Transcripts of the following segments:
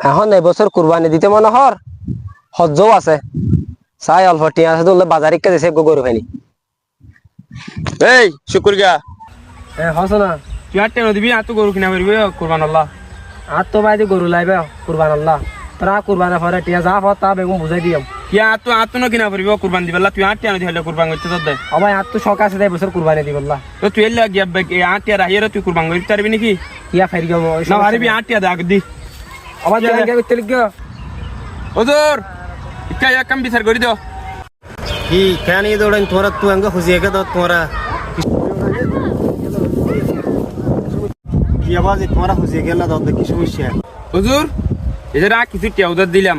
এখন এবছর কুরবানি দিতে মনে হর হজ্জও আছে চাই অল্প টিয়া আছে তো বাজারে কে দিছে গরু হয়নি এই শুকুর গা হস না তুই আর টেনো দিবি আর তো গরু কিনা পারবি কুরবান আল্লাহ আর তো বাইদি গরু লাইবে কুরবান আল্লাহ তোরা কুরবানের পরে টিয়া যা হত তা বেগুন বুঝাই দিয়াম কি আর তো কিনা পারবি কুরবান দিবেলা তুই আর টেনো দিলে কুরবান করতে তোর দে আমার আর তো শখ আছে এবছর কুরবানি দিবল্লা তো তুই এলে গিয়া আর টিয়া রাহিয়ে তুই কুরবান করতে পারবি নাকি ইয়া ফেরি গো না পারবি আর টিয়া দাগ দি আমার জায়গা করতে লিখো ওজোর ইকা এক কাম বিচার করে দাও কি কেন এই দৌড়ান তোরা তুই আঙ্গ খুঁজিয়ে গে তোরা কি আওয়াজ তোরা খুঁজিয়ে গেল দাও কি সমস্যা হুজুর এরা কিছু টিয়া উদার দিলাম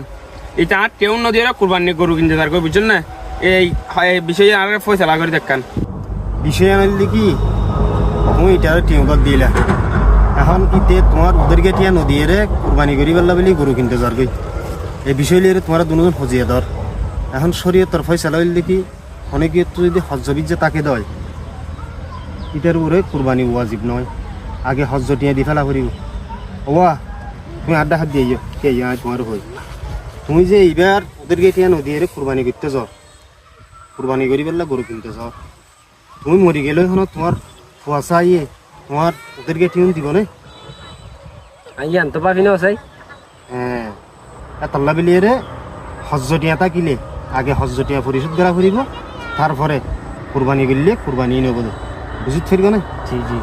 এটা আর টেউ নদী কুরবানি গরু কিনতে তার বুঝছেন না এই বিষয়ে আর ফয়সালা করে দেখান বিষয় আনলি কি তুমি এটা টিউবার দিলা এখন ইতে তোমার ওদেরকে টিয়া নদী রে কুরবানি করি পারলা বলি গরু কিনতে যার গই এই বিষয় লিয়ে তোমার দুজন খুঁজিয়ে ধর এখন শরীয়তর ফয়সালা হইলে কি অনেকে তো যদি হজ্জবিজ যে তাকে দেয় ইটার উপরে কুরবানি ওয়াজিব নয় আগে হজ্জ টিয়া দি ফেলা করিব ওয়া তুমি আড্ডা হাত দিয়ে কে তোমার হই তুমি যে এইবার ওদেরকে টিয়া নদী রে কুরবানি করতে যাও কুরবানি করি পারলা গরু কিনতে যাও তুমি মরি গেলে এখন তোমার ফুয়াশা ইয়ে তোমার ওদেরকে টিউন দিব না আইয়া আনতে পারবি না চাই হ্যাঁ তাল্লা বিলিয়ে রে হজ্জটিয়া কিলে আগে হজ্জটিয়া পরিশোধ করা ফুরিব তারপরে কুরবানি করলে কুরবানি নেব বুঝিত ফিরব না জি জি